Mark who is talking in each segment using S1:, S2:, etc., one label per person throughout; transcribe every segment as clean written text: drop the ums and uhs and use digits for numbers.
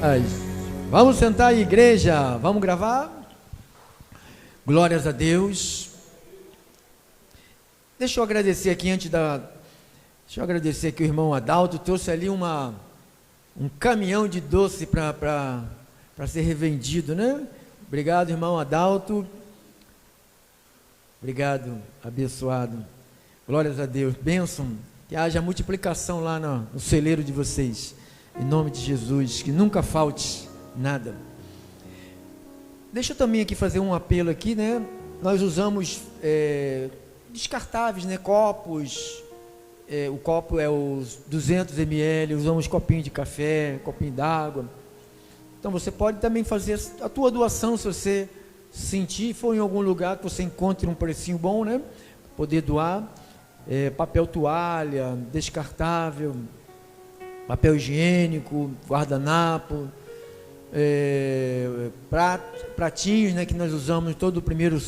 S1: Paz. Vamos sentar aí, igreja. Vamos gravar? Glórias a Deus. Deixa eu agradecer aqui Deixa eu agradecer aqui o irmão Adalto. Trouxe ali um caminhão de doce para ser revendido, né? Obrigado, irmão Adalto. Obrigado, abençoado. Glórias a Deus. Bênção. Que haja multiplicação lá no celeiro de vocês. Em nome de Jesus. Que nunca falte nada. Deixa eu também aqui fazer um apelo aqui, né? Nós usamos descartáveis, né? Copos. O copo é os 200 ml. Usamos copinho de café, copinho d'água. Então você pode também fazer a tua doação, se você sentir, for em algum lugar que você encontre um precinho bom, né? Poder doar. Papel toalha, descartável, papel higiênico, guardanapo, pratinhos, né, que nós usamos todo o primeiro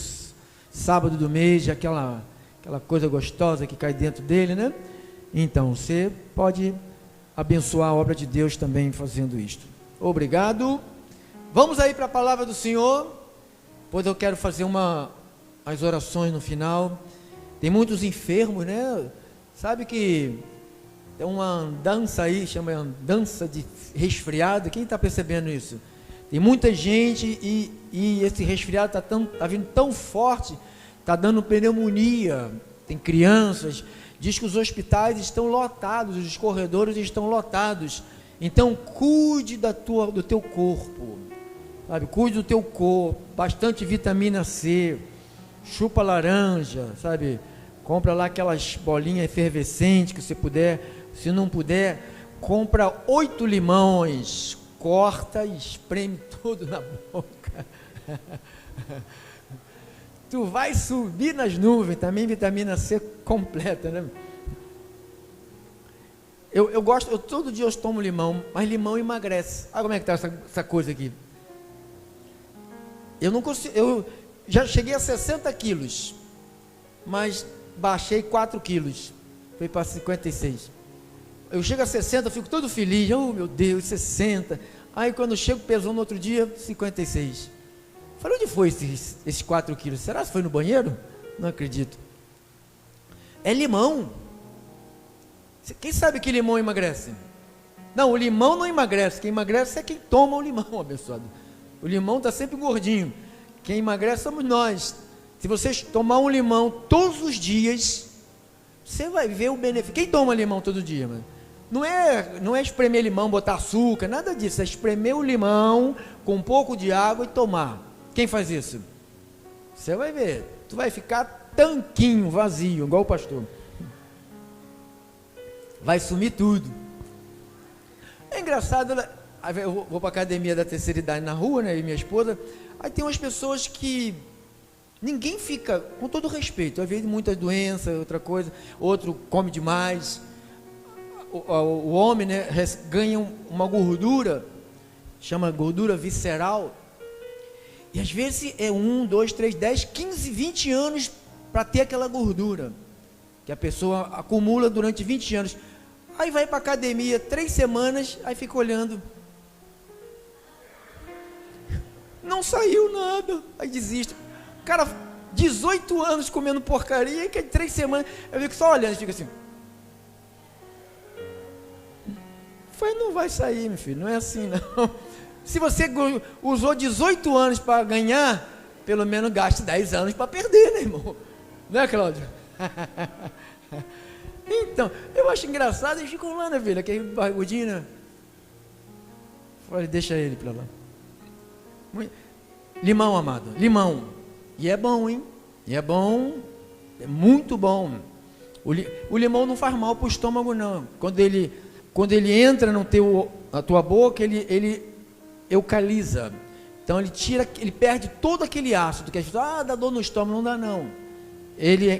S1: sábado do mês, aquela coisa gostosa que cai dentro dele, né? Então, você pode abençoar a obra de Deus também fazendo isto. Obrigado. Vamos aí para a palavra do Senhor, pois eu quero fazer as orações no final. Tem muitos enfermos, né? Sabe que tem uma dança aí, chama dança de resfriado. Quem está percebendo isso? Tem muita gente e esse resfriado está vindo tão forte, está dando pneumonia. Tem crianças. Diz que os hospitais estão lotados, os corredores estão lotados. Então, cuide do teu corpo, sabe? Cuide do teu corpo. Bastante vitamina C. Chupa laranja, sabe? Compra lá aquelas bolinhas efervescentes que você puder. Se não puder, compra 8 limões, corta e espreme tudo na boca. Tu vai subir nas nuvens, também vitamina C completa, né? Eu gosto, todo dia eu tomo limão, mas limão emagrece. Olha como é que está essa coisa aqui. Eu não consigo, eu já cheguei a 60 quilos, mas baixei 4 quilos, foi para 56. Eu chego a 60, eu fico todo feliz, oh meu Deus, 60. Aí quando eu chego, pesou no outro dia, 56. Falei, onde foi esses 4 quilos? Será que foi no banheiro? Não acredito. É limão. Quem sabe que limão emagrece? Não, o limão não emagrece. Quem emagrece é quem toma o limão, abençoado. O limão está sempre gordinho. Quem emagrece somos nós. Se você tomar um limão todos os dias, você vai ver o benefício. Quem toma limão todo dia, mano? Não é espremer limão, botar açúcar, nada disso. É espremer o limão com um pouco de água e tomar. Quem faz isso? Você vai ver. Tu vai ficar tanquinho, vazio, igual o pastor. Vai sumir tudo. É engraçado. Eu vou para a academia da terceira idade na rua, né? E minha esposa. Aí tem umas pessoas que ninguém fica, com todo respeito, às vezes muitas doenças, outra coisa, outro come demais. O homem, né, ganha uma gordura, chama gordura visceral, e às vezes é 1, 2, 3, 10, 15, 20 anos para ter aquela gordura, que a pessoa acumula durante 20 anos, aí vai para a academia 3 semanas, aí fica olhando, não saiu nada, aí desiste. Cara, 18 anos comendo porcaria, que é 3 semanas, eu fico só olhando, fica assim. Falei, não vai sair, meu filho, não é assim não. Se você usou 18 anos para ganhar, pelo menos gaste 10 anos para perder, né, irmão? Não é, Cláudio? Então, eu acho engraçado, eles ficam lá, né, filho, aquele barrigudinho, né? Falei, deixa ele para lá. Limão, amado, limão. E é bom, hein? E é bom, é muito bom. O limão não faz mal para o estômago, não. Quando ele entra na tua boca, ele eucaliza. Então ele perde todo aquele ácido, que a gente fala, dá dor no estômago, não dá não.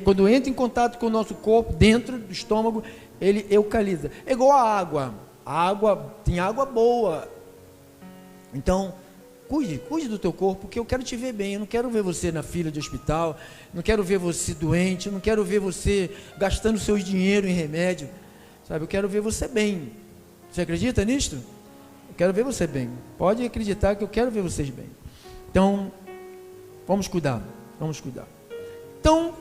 S1: Quando entra em contato com o nosso corpo, dentro do estômago, ele eucaliza. É igual a água. A água, tem água boa. Então, cuide do teu corpo, porque eu quero te ver bem. Eu não quero ver você na fila de hospital, não quero ver você doente, eu não quero ver você gastando seus dinheiro em remédio, sabe? Eu quero ver você bem. Você acredita nisto? quero ver você bem. Pode acreditar que eu quero ver vocês bem. Então, vamos cuidar. Então,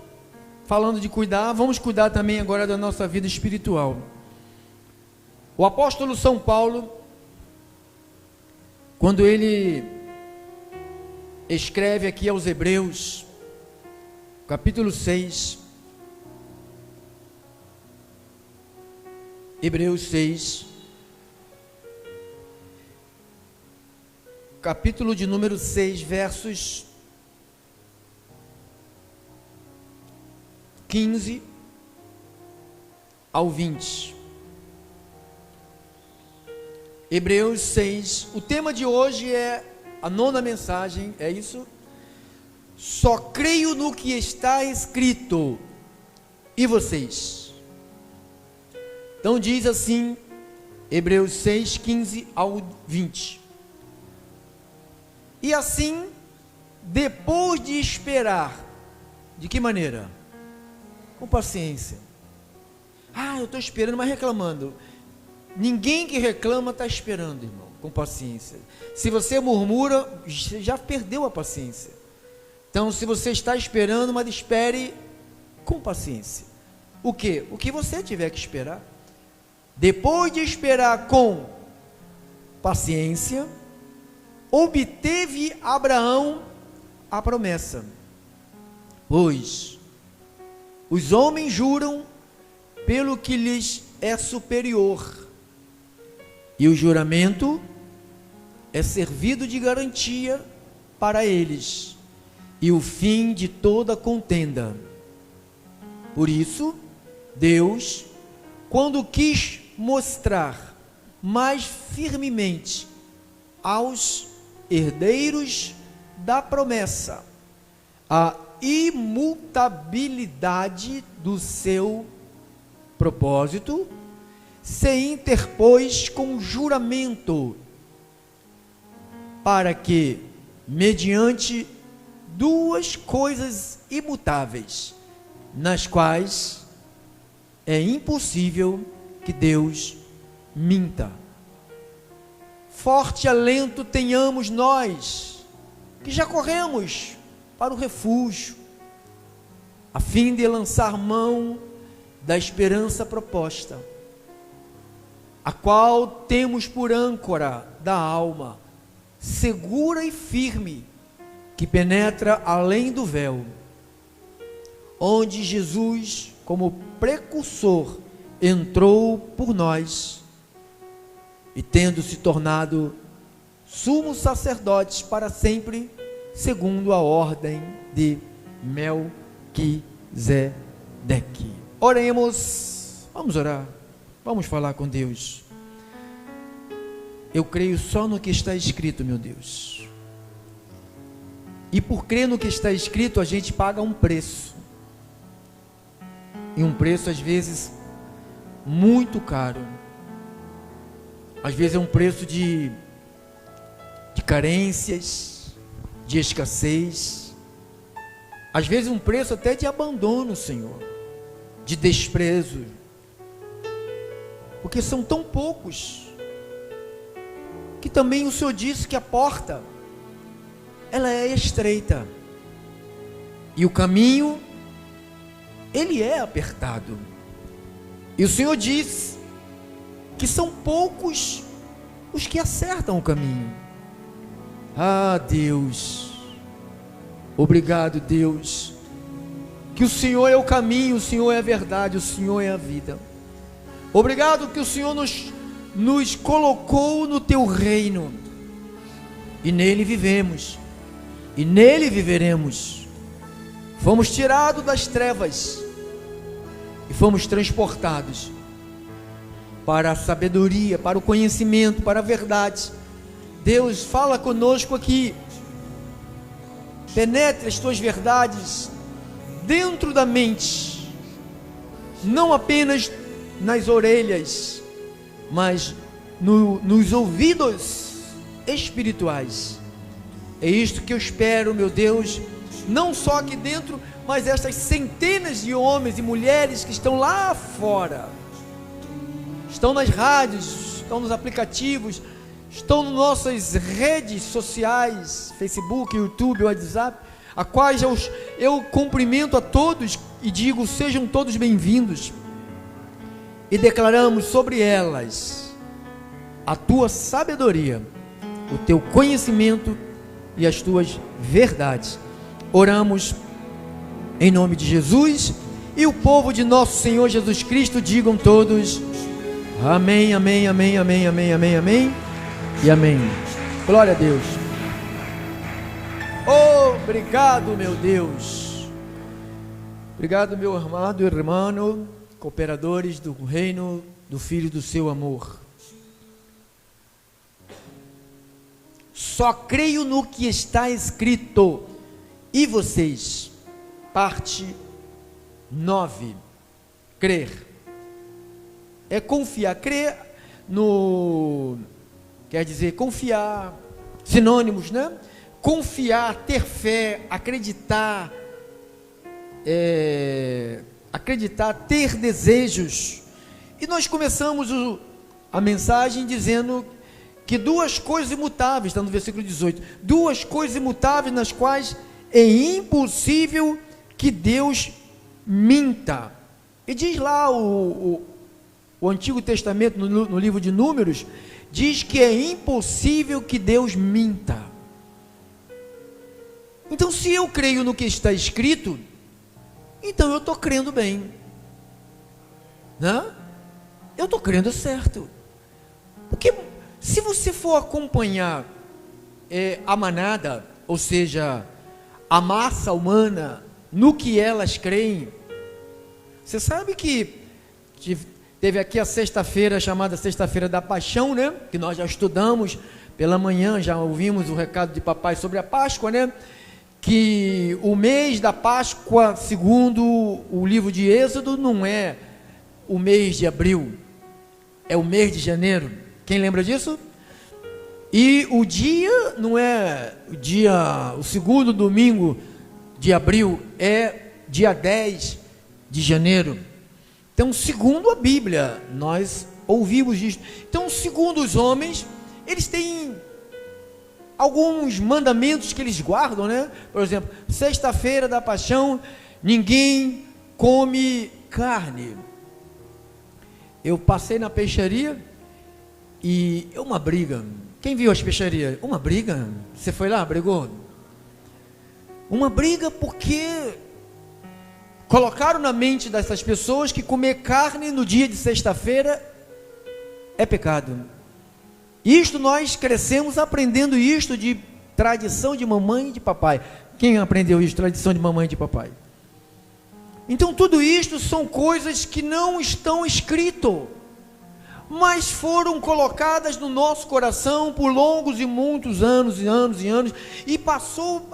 S1: falando de cuidar, vamos cuidar também agora da nossa vida espiritual. O apóstolo São Paulo, quando ele escreve aqui aos Hebreus, capítulo 6, Hebreus 6, capítulo de número 6, versos 15 ao 20. Hebreus 6, o tema de hoje é a 9ª mensagem, é isso? Só creio no que está escrito. E vocês? Então diz assim, Hebreus 6, 15 ao 20. E assim, depois de esperar, de que maneira? Com paciência. Eu estou esperando, mas reclamando. Ninguém que reclama está esperando, irmão, com paciência. Se você murmura, já perdeu a paciência. Então, se você está esperando, mas espere com paciência. O quê? O que você tiver que esperar. Depois de esperar com paciência, obteve Abraão a promessa. Pois os homens juram pelo que lhes é superior, e o juramento é servido de garantia para eles, e o fim de toda contenda. Por isso, Deus, quando quis mostrar mais firmemente aos herdeiros da promessa a imutabilidade do seu propósito, se interpôs com juramento, para que, mediante duas coisas imutáveis, nas quais é impossível que Deus minta, forte alento tenhamos nós, que já corremos para o refúgio, a fim de lançar mão da esperança proposta, a qual temos por âncora da alma, segura e firme, que penetra além do véu, onde Jesus, como precursor, entrou por nós, e tendo se tornado sumo sacerdote para sempre, segundo a ordem de Melquisedeque. Oremos, vamos orar, vamos falar com Deus. Eu creio só no que está escrito, meu Deus, e por crer no que está escrito, a gente paga um preço, e um preço às vezes muito caro, às vezes é um preço de carências, de escassez, às vezes um preço até de abandono, Senhor, de desprezo, porque são tão poucos, que também o Senhor disse que a porta, ela é estreita, e o caminho, ele é apertado, e o Senhor diz que são poucos os que acertam o caminho. Deus, obrigado, Deus, que o Senhor é o caminho, o Senhor é a verdade, o Senhor é a vida. Obrigado que o Senhor nos colocou no teu reino, e nele vivemos, e nele viveremos. Fomos tirados das trevas e fomos transportados para a sabedoria, para o conhecimento, para a verdade. Deus, fala conosco aqui, penetre as tuas verdades dentro da mente, não apenas nas orelhas, mas nos ouvidos espirituais. É isto que eu espero, meu Deus, não só aqui dentro, mas estas centenas de homens e mulheres que estão lá fora, estão nas rádios, estão nos aplicativos, estão nas nossas redes sociais, Facebook, YouTube, WhatsApp, a quais eu cumprimento a todos e digo: sejam todos bem-vindos, e declaramos sobre elas a tua sabedoria, o teu conhecimento e as tuas verdades. Oramos em nome de Jesus, e o povo de nosso Senhor Jesus Cristo digam todos: amém, amém, amém, amém, amém, amém, amém e amém. Glória a Deus. Obrigado, meu Deus. Obrigado, meu amado irmão, cooperadores do reino do Filho do seu amor. Só creio no que está escrito. E vocês? Parte 9. Crer. É confiar. Crer no... Quer dizer, confiar. Sinônimos, né? Confiar, ter fé, acreditar. Acreditar, ter desejos. E nós começamos a mensagem dizendo que duas coisas imutáveis, está no versículo 18, duas coisas imutáveis nas quais é impossível que Deus minta. E diz lá o Antigo Testamento, no livro de Números, diz que é impossível que Deus minta. Então, se eu creio no que está escrito, então eu estou crendo bem, né? Eu estou crendo certo, porque se você for acompanhar a manada, ou seja, a massa humana, no que elas creem, você sabe que teve aqui a sexta-feira, chamada Sexta-feira da Paixão, né? Que nós já estudamos pela manhã, já ouvimos o recado de papai sobre a Páscoa, né? Que o mês da Páscoa, segundo o livro de Êxodo, não é o mês de abril, é o mês de janeiro. Quem lembra disso? E o dia não é o segundo domingo de abril, é dia 10 de janeiro. Então, segundo a Bíblia, nós ouvimos disso. Então, segundo os homens, eles têm alguns mandamentos que eles guardam, né? Por exemplo, Sexta-feira da Paixão, ninguém come carne. Eu passei na peixaria e é uma briga. Quem viu as peixarias? Uma briga. Você foi lá, brigou? Uma briga porque colocaram na mente dessas pessoas que comer carne no dia de sexta-feira é pecado. Isto nós crescemos aprendendo isto de tradição de mamãe e de papai. Quem aprendeu isso? Tradição de mamãe e de papai. Então tudo isto são coisas que não estão escrito, mas foram colocadas no nosso coração por longos e muitos anos e anos e anos, e passou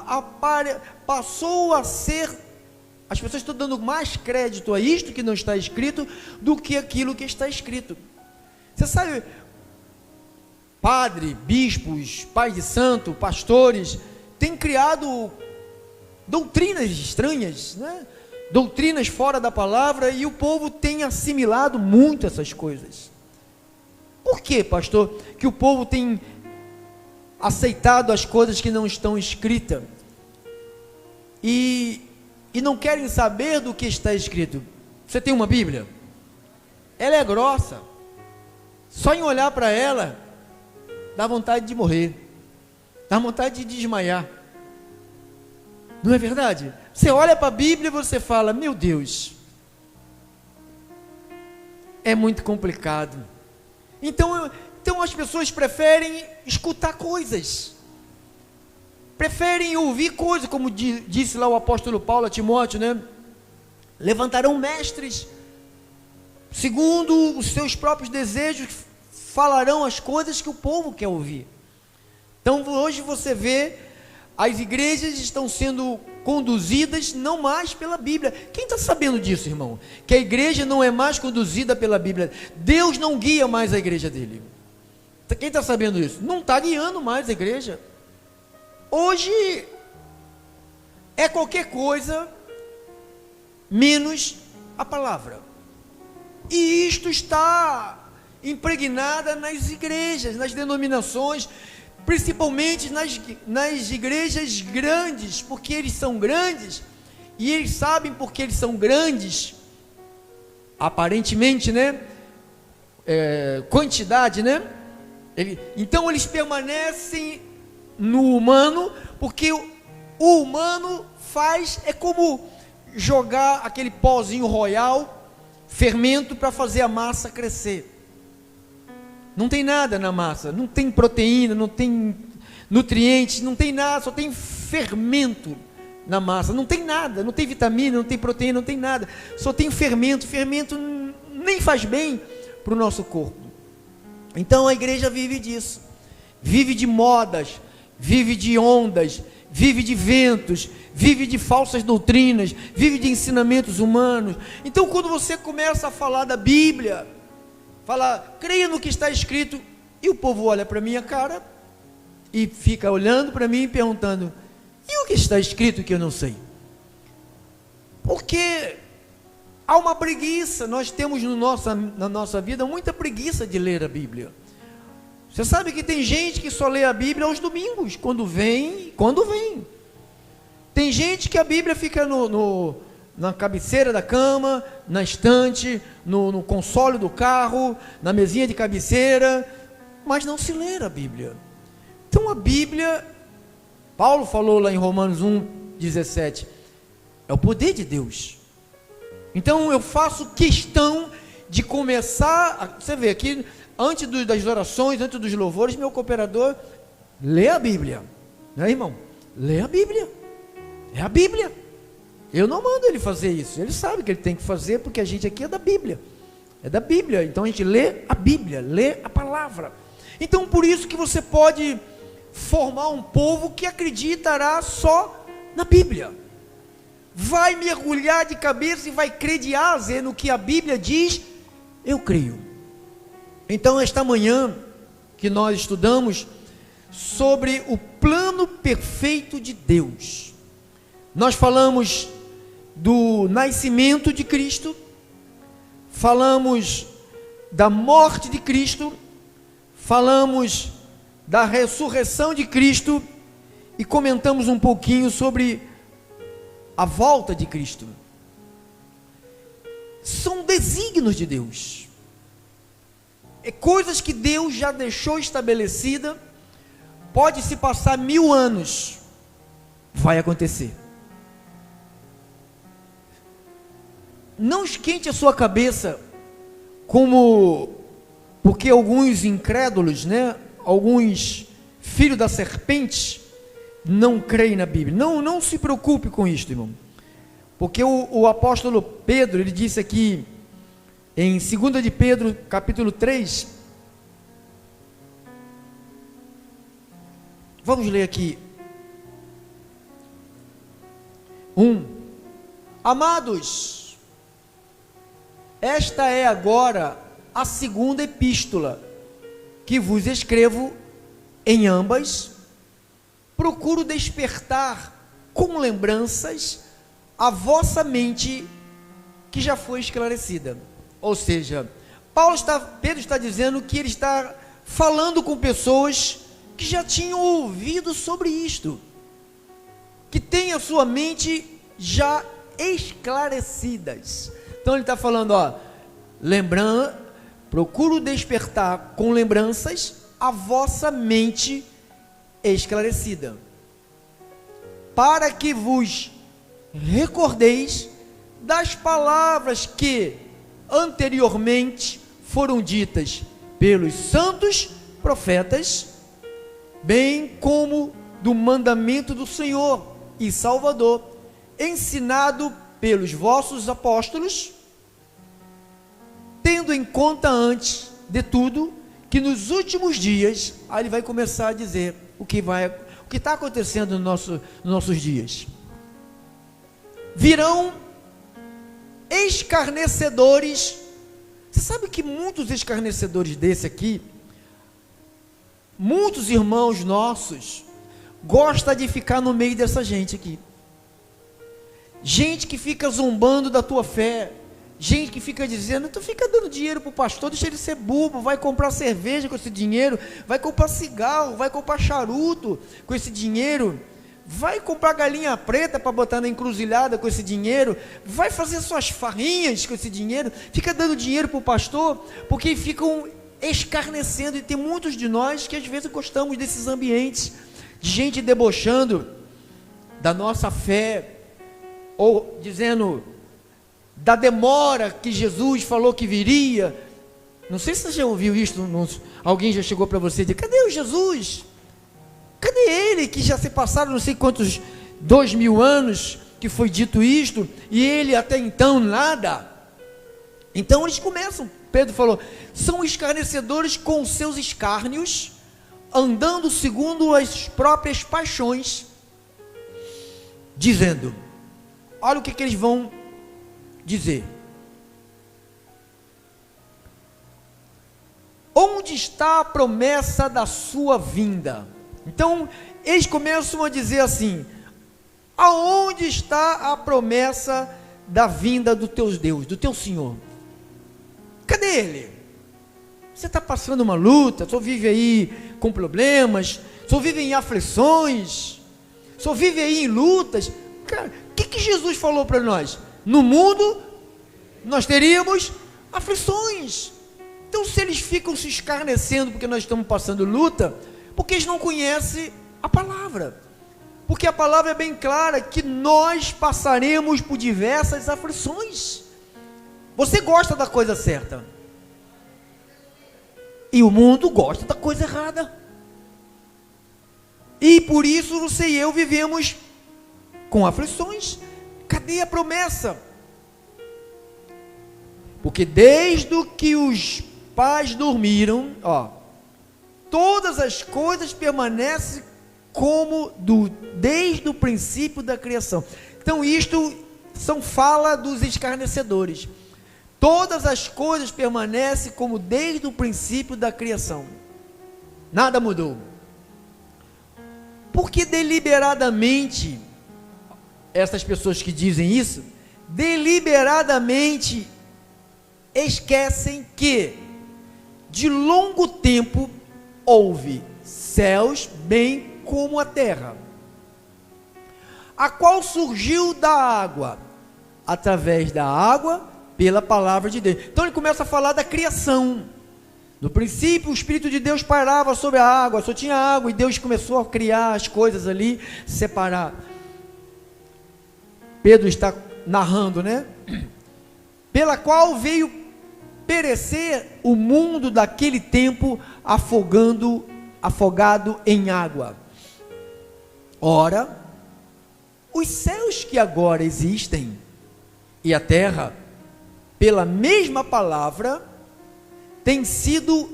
S1: a ser, as pessoas estão dando mais crédito a isto que não está escrito, do que aquilo que está escrito. Você sabe, padre, bispos, pais de santo, pastores, têm criado doutrinas estranhas, né? Doutrinas fora da palavra, e o povo tem assimilado muito essas coisas. Por que, pastor, que o povo tem aceitado as coisas que não estão escritas e não querem saber do que está escrito? Você tem uma Bíblia? Ela é grossa, só em olhar para ela dá vontade de morrer, dá vontade de desmaiar. Não é verdade? Você olha para a Bíblia e você fala: meu Deus, é muito complicado. Então as pessoas preferem escutar coisas, preferem ouvir coisas, como disse lá o apóstolo Paulo a Timóteo, né? Levantarão mestres, segundo os seus próprios desejos, falarão as coisas que o povo quer ouvir. Então hoje você vê, as igrejas estão sendo conduzidas não mais pela Bíblia. Quem está sabendo disso, irmão? Que a igreja não é mais conduzida pela Bíblia. Deus não guia mais a igreja dele. Quem está sabendo isso? Não está guiando mais a igreja. Hoje é qualquer coisa menos a palavra. E isto está impregnada nas igrejas, nas denominações, principalmente nas igrejas grandes, porque eles são grandes, e eles sabem porque eles são grandes, aparentemente, né? Quantidade, né? Então eles permanecem no humano, porque o humano é como jogar aquele pozinho royal, fermento, para fazer a massa crescer. Não tem nada na massa, não tem proteína, não tem nutrientes, não tem nada, só tem fermento na massa, não tem nada, não tem vitamina, não tem proteína, não tem nada, só tem fermento. Fermento nem faz bem para o nosso corpo. Então a igreja vive disso, vive de modas, vive de ondas, vive de ventos, vive de falsas doutrinas, vive de ensinamentos humanos. Então quando você começa a falar da Bíblia, fala, creia no que está escrito, e o povo olha para a minha cara e fica olhando para mim e perguntando, e o que está escrito que eu não sei? Porque há uma preguiça, nós temos na nossa vida muita preguiça de ler a Bíblia. Você sabe que tem gente que só lê a Bíblia aos domingos, quando vem. Tem gente que a Bíblia fica na cabeceira da cama, na estante, no console do carro, na mesinha de cabeceira, mas não se lê a Bíblia. Então a Bíblia, Paulo falou lá em Romanos 1,17, é o poder de Deus. Então eu faço questão de começar, você vê aqui, antes das orações, antes dos louvores, meu cooperador lê a Bíblia, né, irmão? Lê a Bíblia, é a Bíblia. Eu não mando ele fazer isso, ele sabe que ele tem que fazer, porque a gente aqui é da Bíblia, então a gente lê a Bíblia, lê a palavra. Então por isso que você pode formar um povo que acreditará só na Bíblia, vai mergulhar de cabeça e vai crediar no que a Bíblia diz, eu creio. Então esta manhã que nós estudamos sobre o plano perfeito de Deus, nós falamos do nascimento de Cristo, falamos da morte de Cristo, falamos da ressurreição de Cristo e comentamos um pouquinho sobre a volta de Cristo. São desígnios de Deus, coisas que Deus já deixou estabelecida. Pode se passar 1000 anos, vai acontecer. Não esquente a sua cabeça, porque alguns incrédulos, né, alguns filhos da serpente, não creem na Bíblia. Não se preocupe com isto, irmão, porque o apóstolo Pedro, ele disse aqui, em 2 de Pedro, capítulo 3, vamos ler aqui, 1, amados, esta é agora a segunda epístola que vos escrevo, em ambas procuro despertar com lembranças a vossa mente que já foi esclarecida. Ou seja, Pedro está dizendo que ele está falando com pessoas que já tinham ouvido sobre isto, que têm a sua mente já esclarecidas. Então ele está falando, procuro despertar com lembranças a vossa mente esclarecida, para que vos recordeis das palavras que anteriormente foram ditas pelos santos profetas, bem como do mandamento do Senhor e Salvador, ensinado pelos vossos apóstolos, tendo em conta antes de tudo que nos últimos dias, aí ele vai começar a dizer o que está acontecendo nos nossos dias. Virão escarnecedores. Você sabe que muitos escarnecedores desse aqui, muitos irmãos nossos, gostam de ficar no meio dessa gente aqui. Gente que fica zombando da tua fé, Gente que fica dizendo, tu fica dando dinheiro para o pastor, deixa ele ser bobo, vai comprar cerveja com esse dinheiro, vai comprar cigarro, vai comprar charuto com esse dinheiro, vai comprar galinha preta para botar na encruzilhada com esse dinheiro, vai fazer suas farrinhas com esse dinheiro, fica dando dinheiro para o pastor, porque ficam escarnecendo, e tem muitos de nós que às vezes gostamos desses ambientes, de gente debochando da nossa fé, ou dizendo da demora que Jesus falou que viria. Não sei se você já ouviu isso, alguém já chegou para você e disse, cadê o Jesus? Cadê ele, que já se passaram não sei quantos 2000 anos que foi dito isto, e ele até então nada? Então eles começam, Pedro falou, são escarnecedores com seus escárnios, andando segundo as próprias paixões, dizendo, olha o que eles vão dizer, onde está a promessa da sua vinda? Então, eles começam a dizer assim, aonde está a promessa da vinda do teu Deus, do teu Senhor? Cadê Ele? Você está passando uma luta, só vive aí com problemas, só vive em aflições, só vive aí em lutas. Cara, o que Jesus falou para nós? No mundo, nós teríamos aflições. Então, se eles ficam se escarnecendo porque nós estamos passando luta, porque eles não conhecem a palavra. Porque a palavra é bem clara, que nós passaremos por diversas aflições. Você gosta da coisa certa, e o mundo gosta da coisa errada. E por isso você e eu vivemos com aflições. Cadê a promessa? Porque desde que os pais dormiram, todas as coisas permanecem como desde o princípio da criação. Então isto fala dos escarnecedores. Todas as coisas permanecem como desde o princípio da criação. Nada mudou. Porque deliberadamente, essas pessoas que dizem isso, deliberadamente esquecem que de longo tempo houve céus bem como a terra, a qual surgiu da água, através da água, pela palavra de Deus. Então ele começa a falar da criação. No princípio o Espírito de Deus pairava sobre a água, só tinha água, e Deus começou a criar as coisas ali, separar. Pedro está narrando, né? Pela qual veio perecer o mundo daquele tempo, afogado em água. Ora, os céus que agora existem, e a terra, pela mesma palavra, têm sido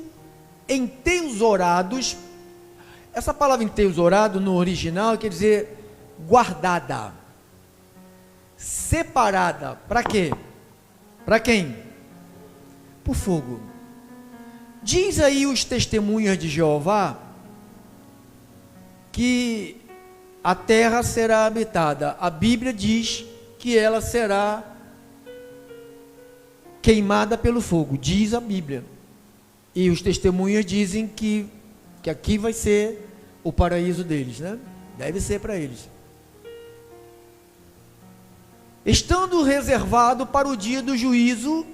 S1: entesourados. Essa palavra entesourado no original quer dizer guardada, separada. Para quê? Para quem? Por fogo. Diz aí os testemunhas de Jeová que a terra será habitada. A Bíblia diz que ela será queimada pelo fogo, diz a Bíblia. E os testemunhas dizem que aqui vai ser o paraíso deles, né? Deve ser para eles. Estando reservado para o dia do juízo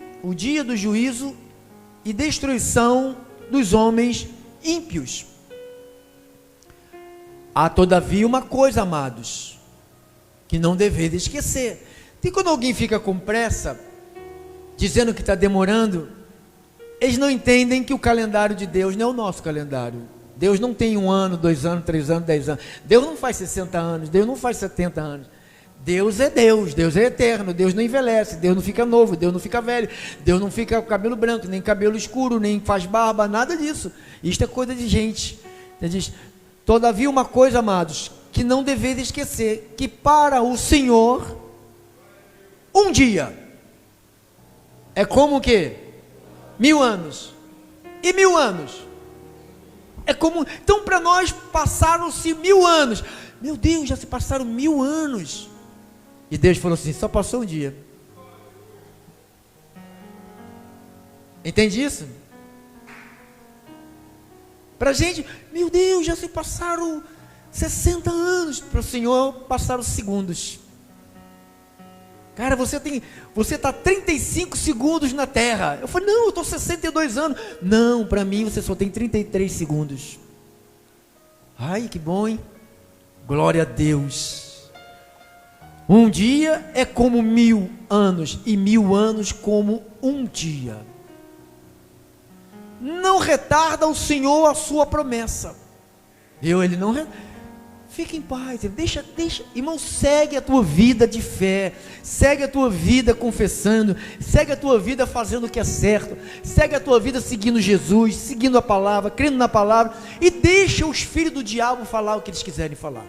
S1: e destruição dos homens ímpios. Há todavia uma coisa, amados, que não deveis esquecer. E quando alguém fica com pressa, dizendo que está demorando, eles não entendem que o calendário de Deus não é o nosso calendário. Deus não tem 1 ano, 2 anos, 3 anos, 10 anos. Deus não faz 60 anos, Deus não faz 70 anos. Deus é Deus, Deus é eterno, Deus não envelhece, Deus não fica novo, Deus não fica velho, Deus não fica com cabelo branco, nem cabelo escuro, nem faz barba, nada disso. Isto é coisa de gente. Ele diz, todavia uma coisa, amados, que não deveis esquecer, que para o Senhor, um dia é como o quê? 1000 anos. E 1000 anos? É como, então para nós passaram-se 1000 anos. Meu Deus, já se passaram 1000 anos. E Deus falou assim, só passou um dia. Entende isso? Para a gente, meu Deus, já se passaram 60 anos. Para o Senhor passaram segundos. Cara, você está 35 segundos na terra. Eu falei, não, eu estou 62 anos. Não, para mim você só tem 33 segundos. Ai, que bom, hein? Glória a Deus. Um dia é como 1000 anos, e 1000 anos como um dia. Não retarda o Senhor a sua promessa. Ele não retarda. Fica em paz, deixa, irmão, segue a tua vida de fé, segue a tua vida confessando, segue a tua vida fazendo o que é certo, segue a tua vida seguindo Jesus, seguindo a palavra, crendo na palavra, e deixa os filhos do diabo falar o que eles quiserem falar.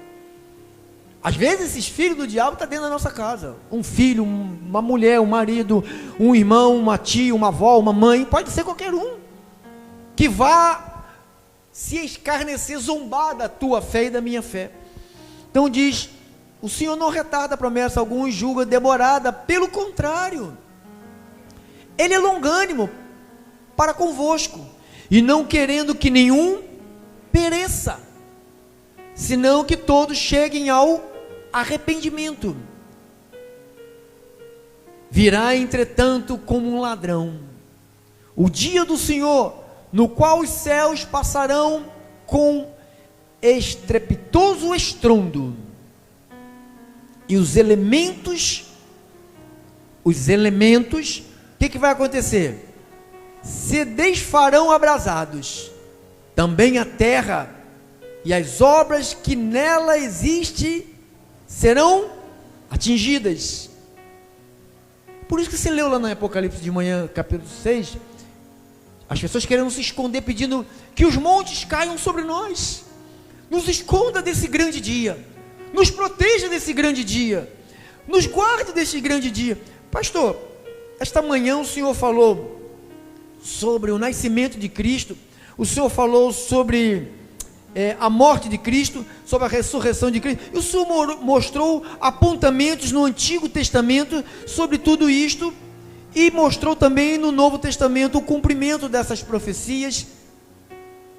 S1: Às vezes esses filhos do diabo estão dentro da nossa casa, um filho, uma mulher, um marido, um irmão, uma tia, uma avó, uma mãe, pode ser qualquer um, que vá se escarnecer, zombar da tua fé e da minha fé. Então diz, o Senhor não retarda a promessa alguma, julga demorada, pelo contrário, Ele é longânimo para convosco, e não querendo que nenhum pereça, senão que todos cheguem ao arrependimento. Virá, entretanto, como um ladrão o dia do Senhor, no qual os céus passarão com estrepitoso estrondo, e os elementos, o que vai acontecer? Se desfarão abrasados, também a terra e as obras que nela existem serão atingidas. Por isso que você leu lá no Apocalipse de manhã, capítulo 6, as pessoas querendo se esconder, pedindo que os montes caiam sobre nós. Nos esconda desse grande dia, nos proteja desse grande dia, nos guarde desse grande dia. Pastor, esta manhã o Senhor falou sobre o nascimento de Cristo, o Senhor falou sobre a morte de Cristo, sobre a ressurreição de Cristo, e o Senhor mostrou apontamentos no Antigo Testamento sobre tudo isto, e mostrou também no Novo Testamento o cumprimento dessas profecias.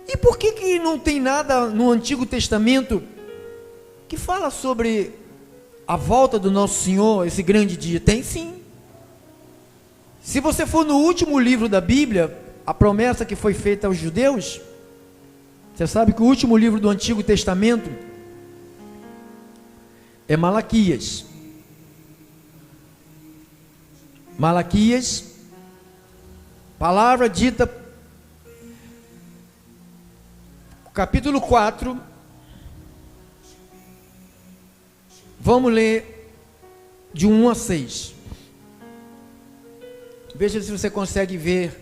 S1: E por que não tem nada no Antigo Testamento que fala sobre a volta do nosso Senhor, esse grande dia? Tem sim. Se você for no último livro da Bíblia, a promessa que foi feita aos judeus, você sabe que o último livro do Antigo Testamento é Malaquias. Malaquias, palavra dita, capítulo 4, vamos ler de 1 a 6. Veja se você consegue ver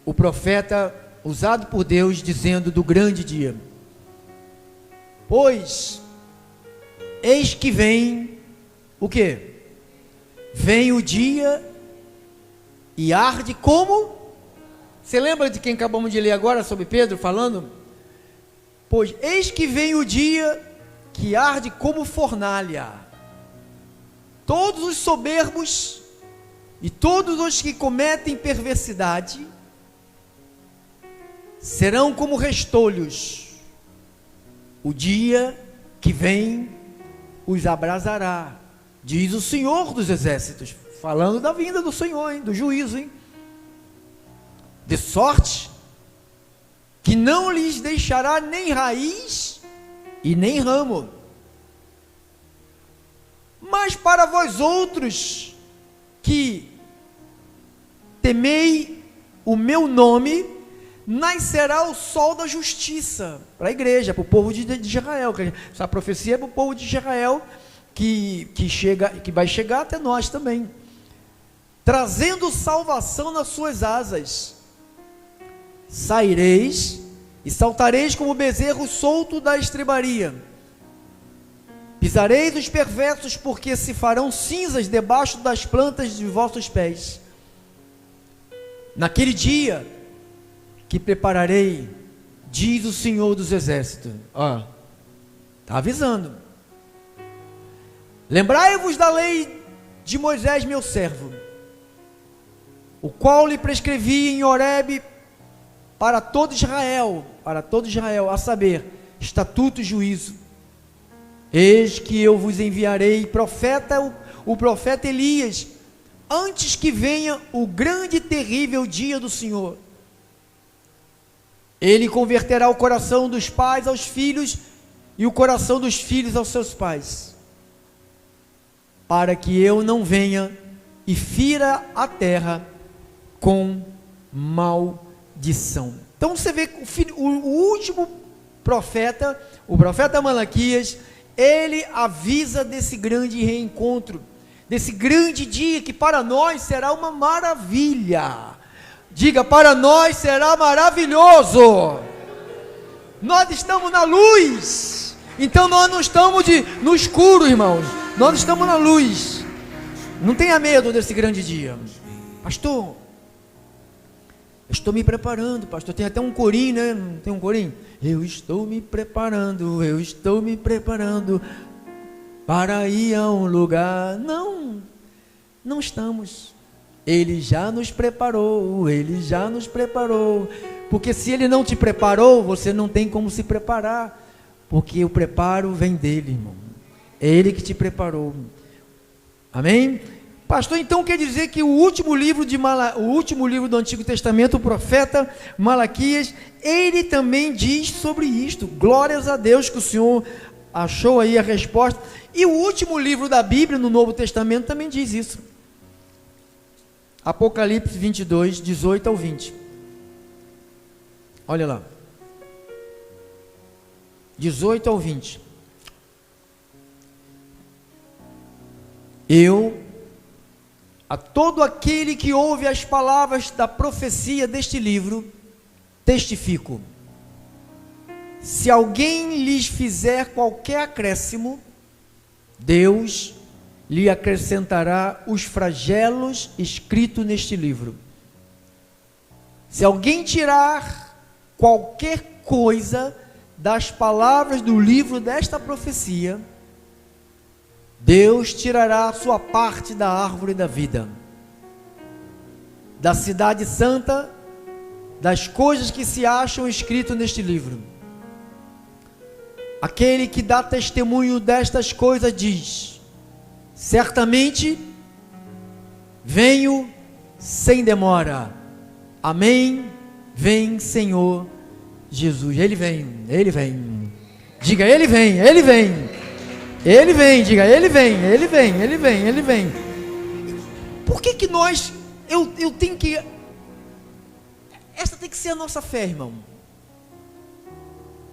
S1: o profeta usado por Deus dizendo do grande dia. Pois, eis que vem, o quê? Vem o dia e arde como? Você lembra de quem acabamos de ler agora sobre Pedro falando? Pois, eis que vem o dia que arde como fornalha. Todos os soberbos e todos os que cometem perversidade serão como restolhos. O dia que vem os abrasará, diz o Senhor dos Exércitos, falando da vinda do Senhor, hein? Do juízo, hein? De sorte que não lhes deixará nem raiz e nem ramo. Mas para vós outros que temei o meu nome, nascerá o sol da justiça. Para a igreja, para o povo de Israel. Essa profecia é para o povo de Israel, que vai chegar até nós também, trazendo salvação nas suas asas. Saireis e saltareis como bezerro solto da estrebaria. Pisareis os perversos, porque se farão cinzas debaixo das plantas de vossos pés. Naquele dia que prepararei, diz o Senhor dos Exércitos. Ó, está avisando. Lembrai-vos da lei de Moisés, meu servo, o qual lhe prescrevi em Horebe para todo Israel, a saber, estatuto e juízo. Eis que eu vos enviarei o profeta Elias, antes que venha o grande e terrível dia do Senhor. Ele converterá o coração dos pais aos filhos e o coração dos filhos aos seus pais, para que eu não venha e fira a terra com maldição. Então você vê o último profeta, o profeta Malaquias, ele avisa desse grande reencontro, desse grande dia que para nós será uma maravilha. Diga, para nós será maravilhoso. Nós estamos na luz, então nós não estamos no escuro, irmãos, nós estamos na luz. Não tenha medo desse grande dia. Pastor, estou me preparando, pastor. Tem até um corinho, né? Não tem um corinho? Eu estou me preparando para ir a um lugar. Não estamos. Ele já nos preparou. Porque se Ele não te preparou, você não tem como se preparar. Porque o preparo vem dEle, irmão. É Ele que te preparou. Amém? Pastor, então quer dizer que o último livro do Antigo Testamento, o profeta Malaquias, ele também diz sobre isto. Glórias a Deus que o Senhor achou aí a resposta. E o último livro da Bíblia, no Novo Testamento, também diz isso. Apocalipse 22, 18 ao 20. Olha lá. 18 ao 20. A todo aquele que ouve as palavras da profecia deste livro, testifico: se alguém lhes fizer qualquer acréscimo, Deus lhe acrescentará os flagelos escritos neste livro. Se alguém tirar qualquer coisa das palavras do livro desta profecia, Deus tirará a sua parte da árvore da vida, da cidade santa, das coisas que se acham escritas neste livro. Aquele que dá testemunho destas coisas diz: certamente venho sem demora. Amém. Vem, Senhor Jesus. Ele vem. Diga, Ele vem. Ele vem, diga, Ele vem. Por que nós, eu tenho que, essa tem que ser a nossa fé, irmão.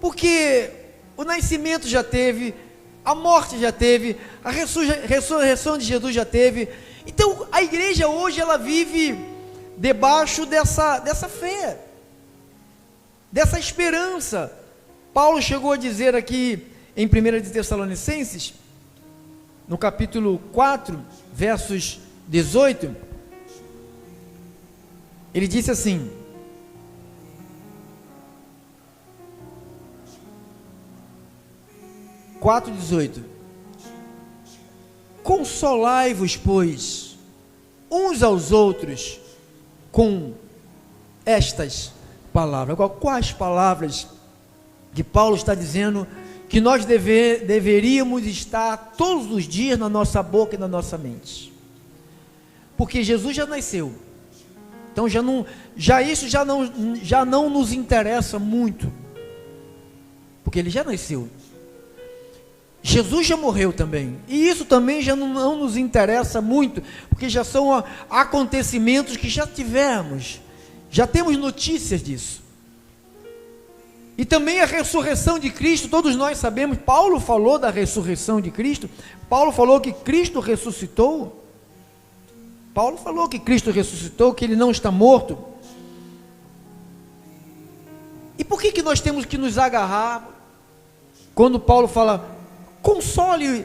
S1: Porque o nascimento já teve, a morte já teve, a ressurreição de Jesus já teve. Então a igreja hoje, ela vive debaixo dessa fé, dessa esperança. Paulo chegou a dizer aqui em 1 de Tessalonicenses, no capítulo 4, versos 18, ele disse assim: 4:18, consolai-vos, pois, uns aos outros com estas palavras. Quais palavras que Paulo está dizendo que nós deveríamos estar todos os dias na nossa boca e na nossa mente? Porque Jesus já nasceu, então isso já não nos interessa muito, porque Ele já nasceu. Jesus já morreu também, e isso também já não nos interessa muito, porque já são acontecimentos que já tivemos, já temos notícias disso. E também a ressurreição de Cristo, todos nós sabemos. Paulo falou da ressurreição de Cristo. Paulo falou que Cristo ressuscitou. Que Ele não está morto. E por que nós temos que nos agarrar quando Paulo fala: console,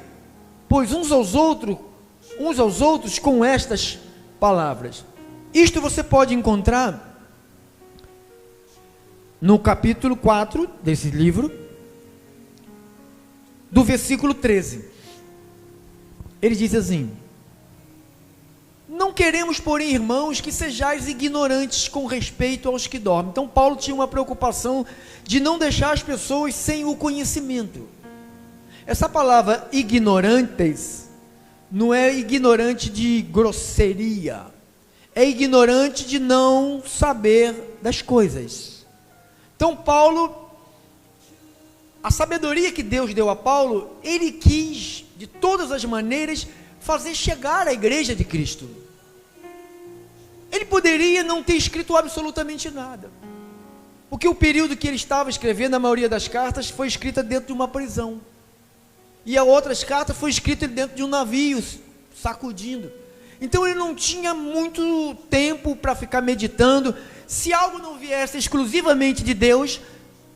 S1: pois uns aos outros com estas palavras? Isto você pode encontrar no capítulo 4 desse livro, do versículo 13. Ele diz assim: não Não queremos, porém, irmãos, que sejais ignorantes com respeito aos que dormem. Então Paulo tinha uma preocupação de não deixar as pessoas sem o conhecimento. Essa palavra ignorantes não é ignorante de grosseria, é ignorante de não saber das coisas. Então Paulo, a sabedoria que Deus deu a Paulo, ele quis de todas as maneiras fazer chegar à igreja de Cristo. Ele poderia não ter escrito absolutamente nada, porque o período que ele estava escrevendo, a maioria das cartas foi escrita dentro de uma prisão, e as outras cartas foi escrita dentro de um navio, sacudindo. Então ele não tinha muito tempo para ficar meditando. Se algo não viesse exclusivamente de Deus,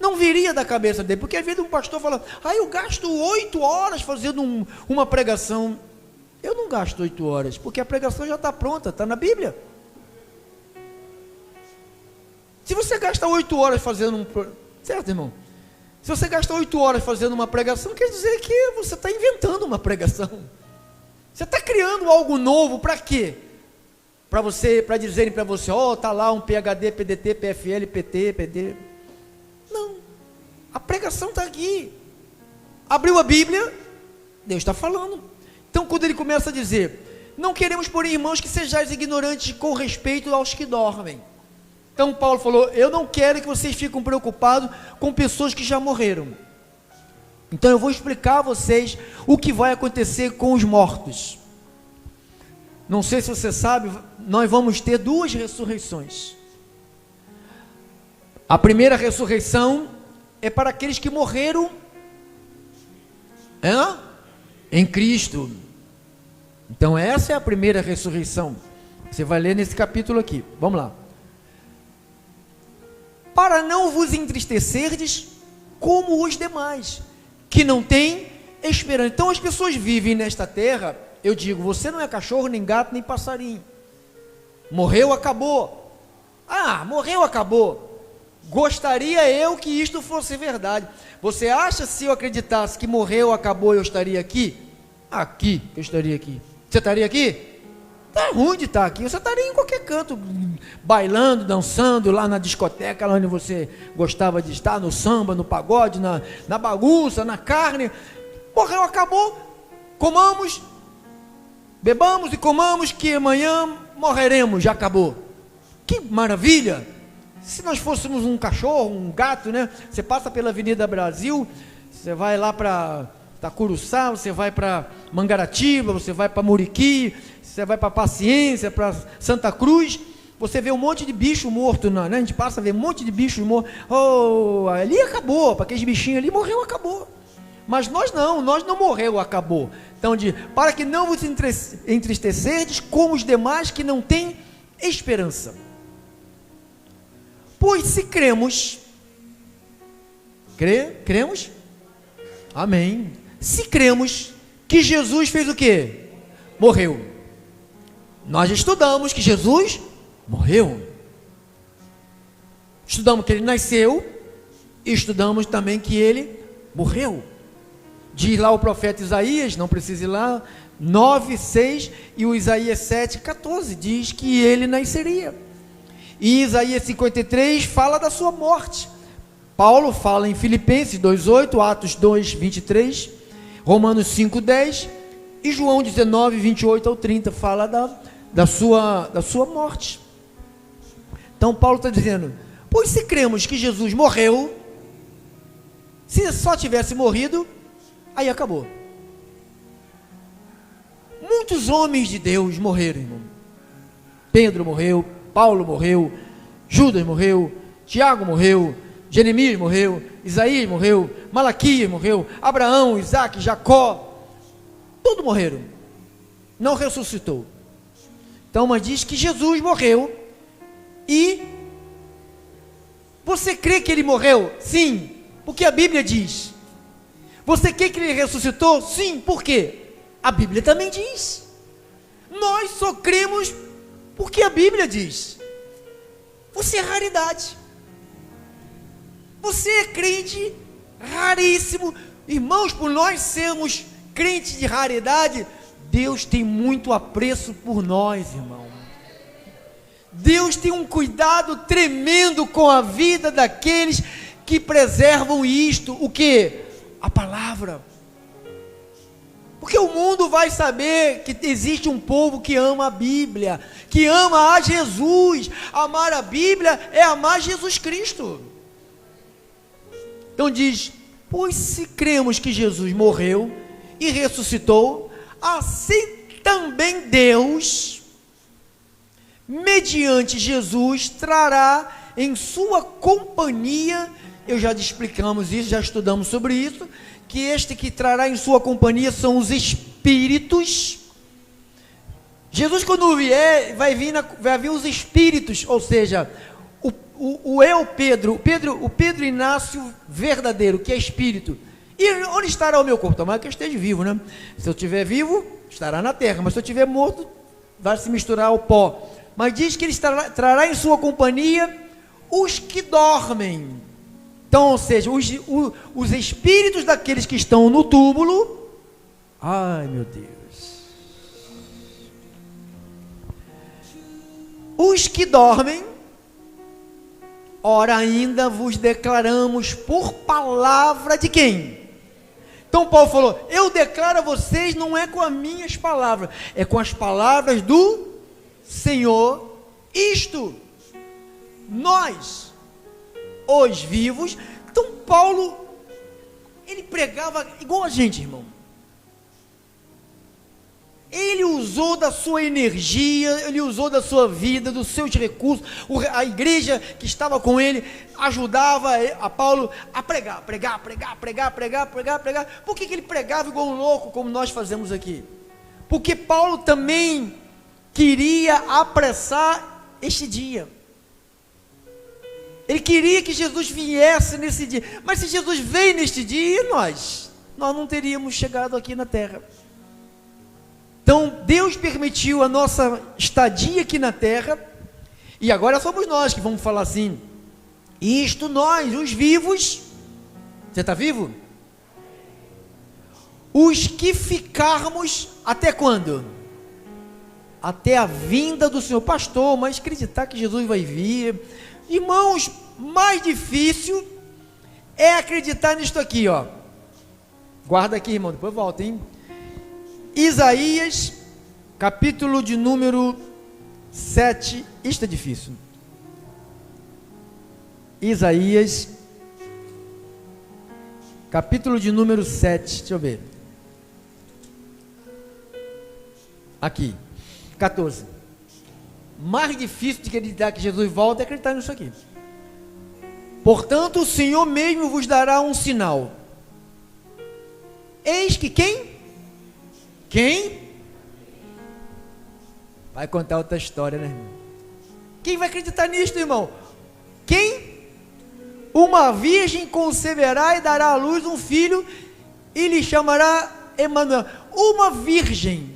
S1: não viria da cabeça dele, porque às vezes um pastor fala, eu gasto 8 horas fazendo uma pregação. Eu não gasto 8 horas, porque a pregação já está pronta, está na Bíblia. Se você gasta 8 horas fazendo certo, irmão? Se você gasta 8 horas fazendo uma pregação, quer dizer que você está inventando uma pregação. Você está criando algo novo, para quê? Para dizerem para você, está lá um PhD, PDT, PFL, PT, PD. Não, a pregação está aqui. Abriu a Bíblia, Deus está falando. Então quando ele começa a dizer, não queremos, porém, irmãos, que sejais ignorantes com respeito aos que dormem. Então Paulo falou, eu não quero que vocês fiquem preocupados com pessoas que já morreram. Então eu vou explicar a vocês o que vai acontecer com os mortos. Não sei se você sabe, nós vamos ter 2 ressurreições. A primeira ressurreição é para aqueles que morreram em Cristo. Então essa é a primeira ressurreição. Você vai ler nesse capítulo aqui. Vamos lá. Para não vos entristecerdes como os demais, que não têm esperança. Então as pessoas vivem nesta terra, eu digo, você não é cachorro, nem gato, nem passarinho. Morreu, acabou. Morreu, acabou. Gostaria eu que isto fosse verdade. Você acha, se eu acreditasse que morreu, acabou, eu estaria aqui? Aqui, eu estaria aqui. Você estaria aqui? Tá ruim de estar aqui, você estaria em qualquer canto, bailando, dançando, lá na discoteca, lá onde você gostava de estar, no samba, no pagode, na bagunça, na carne. Morreu, acabou, comamos, bebamos e comamos, que amanhã morreremos, já acabou. Que maravilha! Se nós fôssemos um cachorro, um gato, né? Você passa pela Avenida Brasil, você vai lá para Itacuruçá, você vai para Mangaratiba, você vai para Muriqui, você vai para Paciência, para Santa Cruz, você vê um monte de bicho morto, né? A gente passa a ver um monte de bichos mortos, ali acabou, para aqueles bichinhos ali, morreu, acabou. Mas nós não morreu, acabou. Então, para que não vos entristecerdes como os demais que não têm esperança. Pois se cremos, cremos? Amém. Se cremos que Jesus fez o quê? Morreu. Nós estudamos que Jesus morreu. Estudamos que ele nasceu e estudamos também que ele morreu. Diz lá o profeta Isaías, não precisa ir lá, 9:6, e o Isaías 7:14 diz que ele nasceria. E Isaías 53 fala da sua morte. Paulo fala em Filipenses 2:8, Atos 2:23, Romanos 5:10 e João 19:28-30 fala da sua morte. Então Paulo está dizendo, pois se cremos que Jesus morreu, se só tivesse morrido, aí acabou. Muitos homens de Deus morreram, irmão. Pedro morreu, Paulo morreu, Judas morreu, Tiago morreu, Jeremias morreu, Isaías morreu, Malaquias morreu, Abraão, Isaac, Jacó, todos morreram, não ressuscitou. Então, mas diz que Jesus morreu, e você crê que ele morreu? Sim, porque a Bíblia diz. Você crê que ele ressuscitou? Sim, por quê? A Bíblia também diz. Nós só cremos porque a Bíblia diz. Você é raridade. Você é crente raríssimo. Irmãos, por nós sermos crentes de raridade, Deus tem muito apreço por nós, irmão. Deus tem um cuidado tremendo com a vida daqueles que preservam isto. O que? A palavra. Porque o mundo vai saber que existe um povo que ama a Bíblia, que ama a Jesus. Amar a Bíblia é amar Jesus Cristo. Então diz: pois se cremos que Jesus morreu e ressuscitou, assim também Deus, mediante Jesus, trará em sua companhia. Eu já explicamos isso, já estudamos sobre isso, que este que trará em sua companhia são os Espíritos. Jesus, quando vier, vai vir os Espíritos, ou seja, o Pedro Inácio verdadeiro, que é Espírito. E onde estará o meu corpo? Tomara que eu esteja vivo, né? Se eu estiver vivo, estará na terra, mas se eu estiver morto, vai se misturar ao pó. Mas diz que ele trará em sua companhia os que dormem. Então, ou seja, os espíritos daqueles que estão no túmulo. Ai, meu Deus. Os que dormem, ora ainda vos declaramos por palavra de quem? Então Paulo falou: eu declaro a vocês, não é com as minhas palavras, é com as palavras do Senhor. Isto, nós, os vivos. Então Paulo, ele pregava igual a gente, irmão. Ele usou da sua energia, ele usou da sua vida, dos seus recursos. A igreja que estava com ele ajudava a Paulo a pregar. Por que ele pregava igual um louco, como nós fazemos aqui? Porque Paulo também queria apressar este dia. Ele queria que Jesus viesse nesse dia. Mas se Jesus veio neste dia, nós não teríamos chegado aqui na terra. Então Deus permitiu a nossa estadia aqui na terra, e agora somos nós que vamos falar assim: isto nós, os vivos. Você está vivo? Os que ficarmos até quando? Até a vinda do Senhor. Pastor, mas acreditar que Jesus vai vir, irmãos, mais difícil é acreditar nisto aqui, ó. Guarda aqui, irmão, depois volta, hein? Isaías, capítulo de número 7, isto é difícil. Isaías, capítulo de número 7, deixa eu ver. Aqui, 14. Mais difícil de acreditar que Jesus volta é acreditar nisso aqui. Portanto, o Senhor mesmo vos dará um sinal. Eis que quem? Quem? Vai contar outra história, né, irmão? Quem vai acreditar nisto, irmão? Quem? Uma virgem conceberá e dará à luz um filho, e lhe chamará Emanuel. Uma virgem,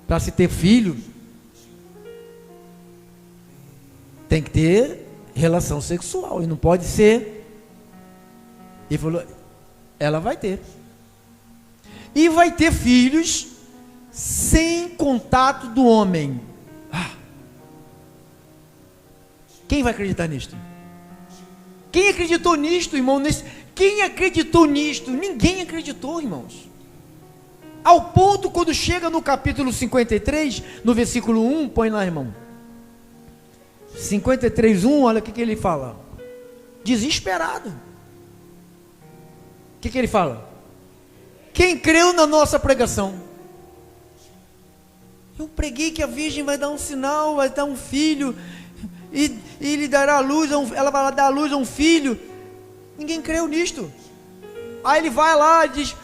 S1: para se ter filho, tem que ter relação sexual, e não pode ser. Ele falou, ela vai ter. E vai ter filhos sem contato do homem. Quem vai acreditar nisto? Quem acreditou nisto, irmão? Quem acreditou nisto? Ninguém acreditou, irmãos. Ao ponto, quando chega no capítulo 53, no versículo 1, põe lá, irmão. 53, 1, olha o que ele fala. Desesperado. O que ele fala? Quem creu na nossa pregação? Eu preguei que a virgem vai dar um sinal, vai dar um filho, e ele dará a luz, ela vai dar a luz a um filho. Ninguém creu nisto. Aí ele vai lá e diz: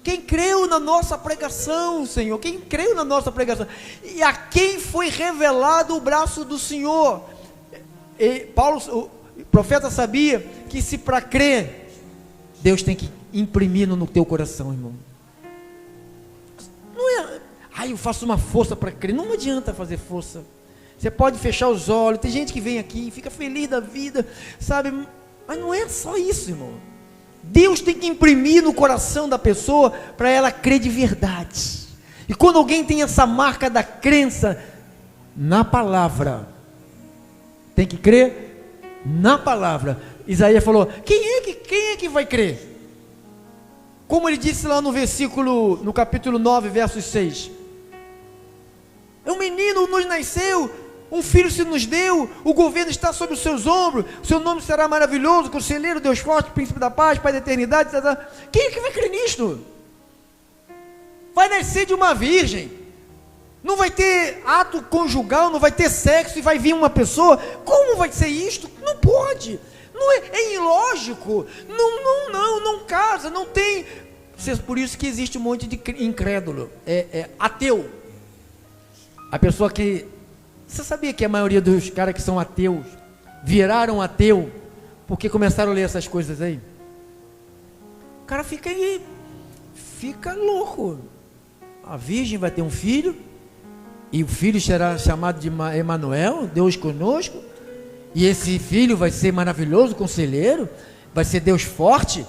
S1: quem creu na nossa pregação, Senhor? Quem creu na nossa pregação? E a quem foi revelado o braço do Senhor? E Paulo, o profeta, sabia que se para crer, Deus tem que imprimir no teu coração, irmão. Não é, eu faço uma força para crer. Não adianta fazer força. Você pode fechar os olhos. Tem gente que vem aqui e fica feliz da vida, sabe? Mas não é só isso, irmão. Deus tem que imprimir no coração da pessoa para ela crer de verdade. E quando alguém tem essa marca da crença na palavra, tem que crer na palavra. Isaías falou: quem é que vai crer? Como ele disse lá no capítulo 9, versos 6. Um menino nos nasceu, um filho se nos deu, o governo está sobre os seus ombros, seu nome será maravilhoso, conselheiro, Deus forte, príncipe da paz, pai da eternidade. Quem é que vai crer nisto? Vai nascer de uma virgem, não vai ter ato conjugal, não vai ter sexo e vai vir uma pessoa. Como vai ser isto? Não pode, não é ilógico, não casa, não tem. Por isso que existe um monte de incrédulo, ateu. A pessoa que, você sabia que a maioria dos caras que são ateus viraram ateu porque começaram a ler essas coisas aí? O cara fica aí, fica louco. A virgem vai ter um filho, e o filho será chamado de Emanuel, Deus conosco, e esse filho vai ser maravilhoso, conselheiro, vai ser Deus forte,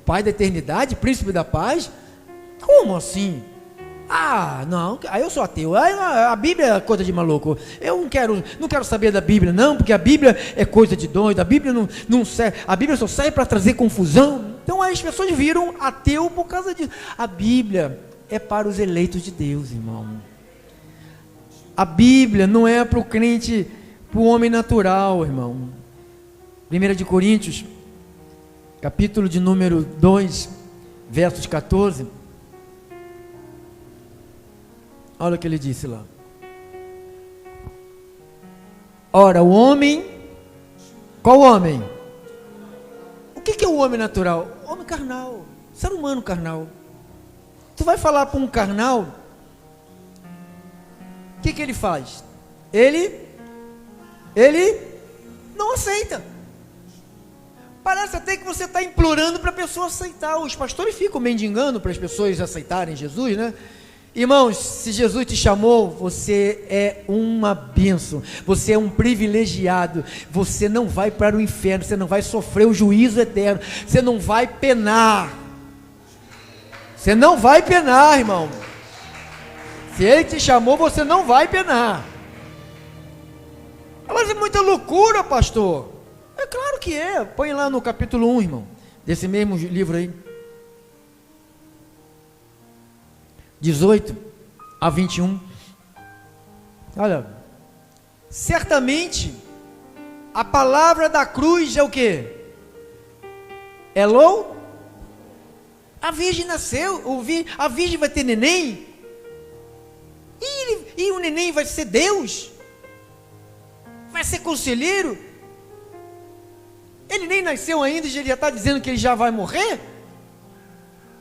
S1: pai da eternidade, príncipe da paz. Como assim? Ah, não, aí eu sou ateu, a Bíblia é coisa de maluco, eu não quero saber da Bíblia não, porque a Bíblia é coisa de doido, a Bíblia não serve, a Bíblia só serve para trazer confusão. Então as pessoas viram ateu por causa disso. A Bíblia é para os eleitos de Deus, irmão. A Bíblia não é para o crente, para o homem natural, irmão. 1 Coríntios, capítulo de número 2, versos 14. Olha o que ele disse lá. Ora, o homem, qual homem? O que é o homem natural? Homem carnal, ser humano carnal. Tu vai falar para um carnal, o que ele faz? Ele não aceita. Parece até que você está implorando para a pessoa aceitar. Os pastores ficam mendigando para as pessoas aceitarem Jesus, né? Irmãos, se Jesus te chamou, você é uma bênção, você é um privilegiado, você não vai para o inferno, você não vai sofrer o juízo eterno, você não vai penar, irmão. Se Ele te chamou, você não vai penar. Mas é muita loucura, pastor. É claro que é. Põe lá no capítulo 1, irmão, desse mesmo livro aí, 18 a 21. Olha, certamente a palavra da cruz é o que? Hello? A virgem nasceu, a virgem vai ter neném, e o neném vai ser Deus, vai ser conselheiro. Ele nem nasceu ainda e ele já está dizendo que ele já vai morrer.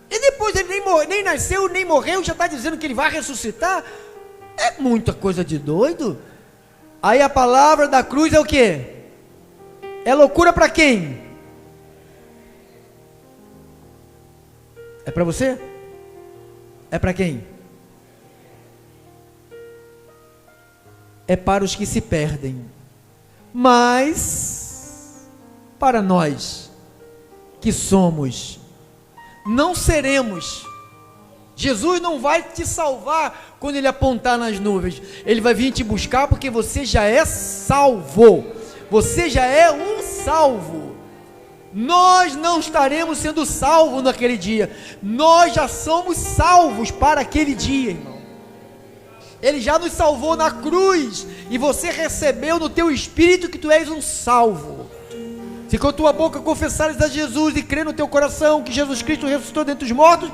S1: E depois ele nem nasceu, nem morreu, já está dizendo que ele vai ressuscitar. É muita coisa de doido. Aí a palavra da cruz é o que? É loucura para quem? É para você? É para quem? É para os que se perdem. Mas para nós que somos, não seremos. Jesus não vai te salvar quando Ele apontar nas nuvens. Ele vai vir te buscar porque você já é salvo. Você já é um salvo. Nós não estaremos sendo salvos naquele dia. Nós já somos salvos para aquele dia, irmão. Ele já nos salvou na cruz. E você recebeu no teu espírito que tu és um salvo. Se com a tua boca confessares a Jesus e crer no teu coração que Jesus Cristo ressuscitou dentre os mortos,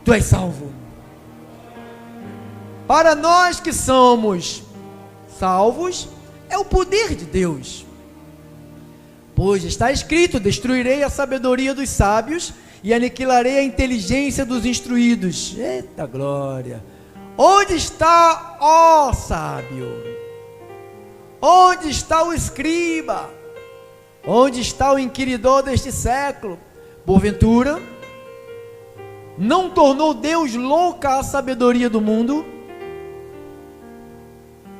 S1: tu és salvo. Para nós que somos salvos, é o poder de Deus. Pois está escrito: destruirei a sabedoria dos sábios e aniquilarei a inteligência dos instruídos. Eita glória! Onde está, ó sábio? Onde está o escriba? Onde está o inquiridor deste século? Porventura, não tornou Deus louca a sabedoria do mundo?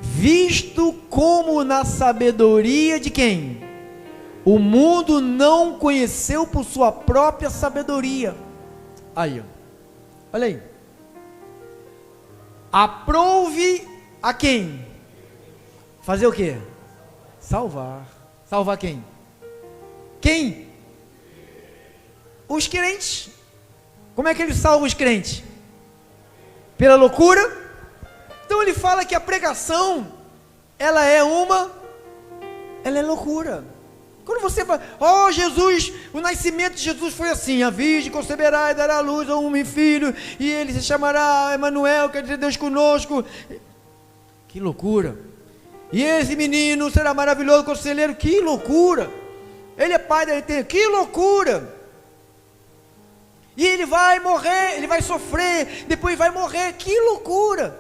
S1: Visto como na sabedoria de quem? o mundo não conheceu por sua própria sabedoria. Aí, olha aí. Aprouve a quem? Fazer o quê? Salvar. Salvar quem? Quem? Os crentes. Como é que ele salva os crentes? Pela loucura? Então ele fala que a pregação, ela é loucura. Quando você fala, oh Jesus, o nascimento de Jesus foi assim, a virgem conceberá e dará à luz a um filho, e ele se chamará Emanuel, quer dizer Deus conosco. Que loucura. E esse menino será maravilhoso conselheiro, que loucura. Ele é pai da eternidade, que loucura. E ele vai morrer, ele vai sofrer, depois vai morrer, que loucura.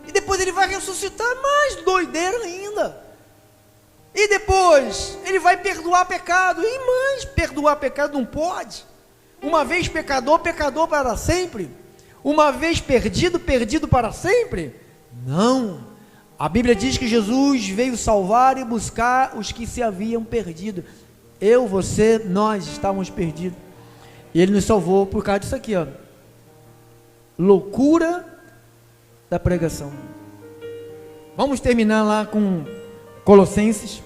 S1: E depois ele vai ressuscitar, mais doideira ainda. E depois ele vai perdoar pecado, e mais, perdoar pecado não pode. Uma vez pecador, pecador para sempre. Uma vez perdido, perdido para sempre. Não. A Bíblia diz que Jesus veio salvar e buscar os que se haviam perdido. Eu, você, nós estávamos perdidos. E Ele nos salvou por causa disso aqui, ó. Loucura da pregação. Vamos terminar lá com Colossenses,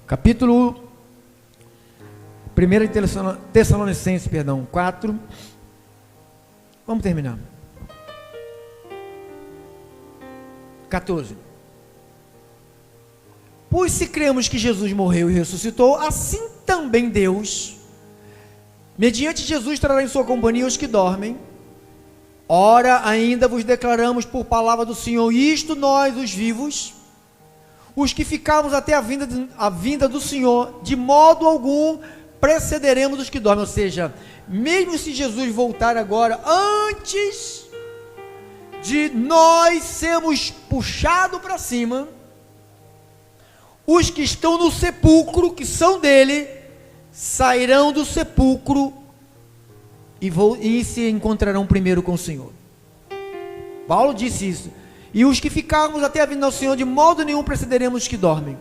S1: capítulo 1 Tessalonicenses, 4. Vamos terminar. 14. Pois se cremos que Jesus morreu e ressuscitou, assim também Deus, mediante Jesus, trará em sua companhia os que dormem. Ora, ainda vos declaramos por palavra do Senhor, isto nós, os vivos, os que ficamos até a vinda do Senhor, de modo algum precederemos os que dormem. Ou seja, mesmo se Jesus voltar agora, antes de nós sermos puxados para cima, os que estão no sepulcro, que são dele, sairão do sepulcro e se encontrarão primeiro com o Senhor. Paulo disse isso. E os que ficarmos até a vinda do Senhor, de modo nenhum precederemos os que dormem.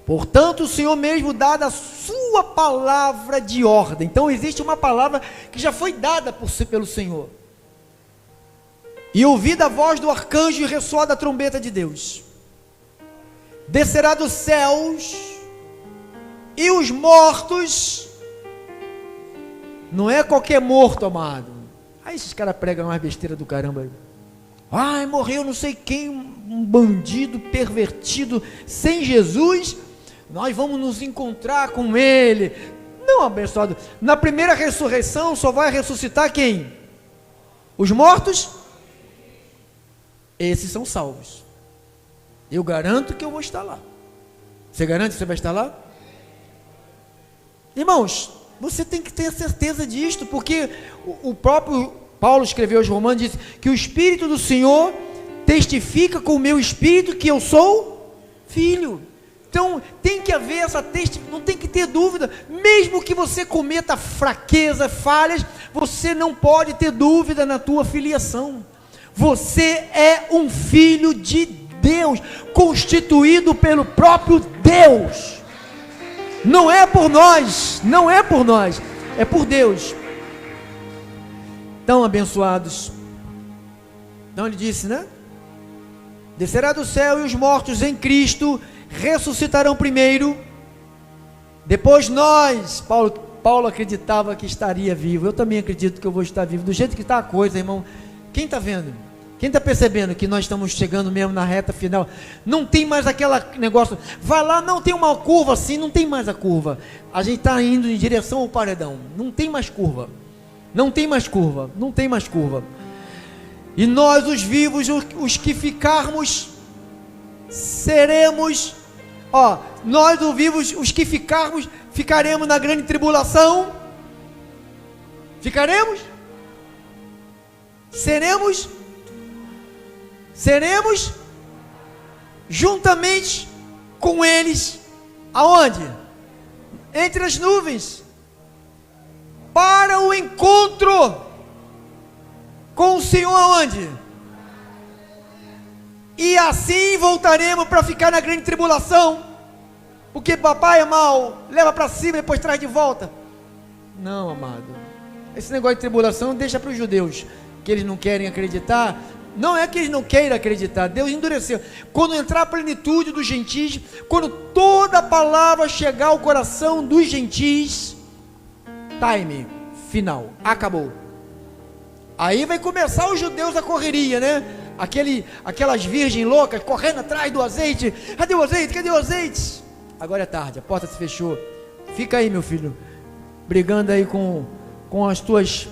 S1: Portanto, o Senhor mesmo dá a sua palavra de ordem. Então existe uma palavra que já foi dada pelo Senhor. E ouvida a voz do arcanjo e ressoada a trombeta de Deus, descerá dos céus, e os mortos, não é qualquer morto, amado. Aí esses caras pregam mais besteira do caramba. Ai, morreu não sei quem, um bandido pervertido, sem Jesus, nós vamos nos encontrar com ele. Não, abençoado, na primeira ressurreição só vai ressuscitar quem? Os mortos? Esses são salvos. Eu garanto que eu vou estar lá. Você garante que você vai estar lá? Irmãos, você tem que ter certeza disto, porque o próprio Paulo escreveu aos Romanos, disse que o Espírito do Senhor testifica com o meu espírito que eu sou filho. Então tem que haver essa não tem que ter dúvida, mesmo que você cometa fraqueza, falhas, você não pode ter dúvida na tua filiação. Você é um filho de Deus, constituído pelo próprio Deus. Não é por nós, não é por nós, é por Deus. Então, abençoados, então ele disse, né? Descerá do céu, e os mortos em Cristo ressuscitarão primeiro. Depois nós, Paulo acreditava que estaria vivo. Eu também acredito que eu vou estar vivo. Do jeito que está a coisa, irmão. Quem está vendo? Quem está percebendo que nós estamos chegando mesmo na reta final? Não tem mais aquele negócio, vai lá, não tem uma curva assim, não tem mais a curva. A gente está indo em direção ao paredão, não tem mais curva. Não tem mais curva, não tem mais curva. E nós, os vivos, os que ficarmos, seremos, nós, os vivos, os que ficaremos na grande tribulação. Ficaremos? Seremos juntamente com eles, aonde? Entre as nuvens, para o encontro com o Senhor, aonde? E assim voltaremos para ficar na grande tribulação. porque papai é mau, leva para cima e depois traz de volta. Não, amado, esse negócio de tribulação deixa para os judeus, que eles não querem acreditar. Não é que eles não queiram acreditar, Deus endureceu. Quando entrar a plenitude dos gentis, quando toda a palavra chegar ao coração dos gentis, time, final, acabou. Aí vai começar os judeus a correria, né? Aquelas virgens loucas correndo atrás do azeite. Cadê o azeite? Cadê o azeite? Agora é tarde, a porta se fechou. Fica aí, meu filho, brigando aí com as tuas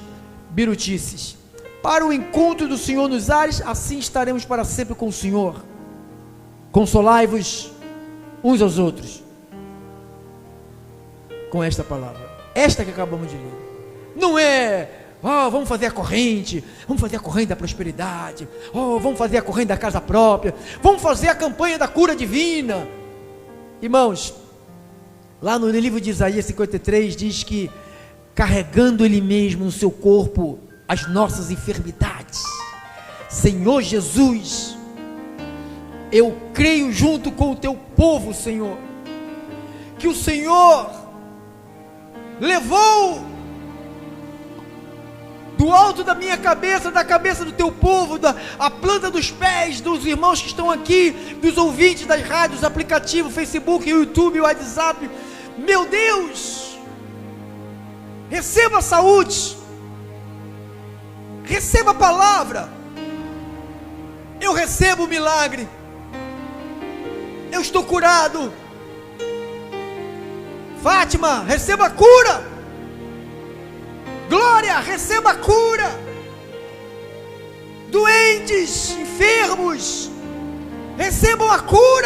S1: birutices. Para o encontro do Senhor nos ares, assim estaremos para sempre com o Senhor. Consolai-vos uns aos outros com esta palavra, esta que acabamos de ler. Não é, vamos fazer a corrente da prosperidade, vamos fazer a corrente da casa própria, vamos fazer a campanha da cura divina. Irmãos, lá no livro de Isaías 53 diz que carregando Ele mesmo no seu corpo as nossas enfermidades. Senhor Jesus, eu creio junto com o teu povo, Senhor, que o Senhor levou do alto da minha cabeça, da cabeça do teu povo, a planta dos pés dos irmãos que estão aqui, dos ouvintes das rádios, aplicativo, Facebook, YouTube, WhatsApp. Meu Deus, receba a saúde, receba a palavra. Eu recebo o milagre, eu estou curado. Fátima, receba a cura. Glória, receba a cura. Doentes, enfermos, recebam a cura.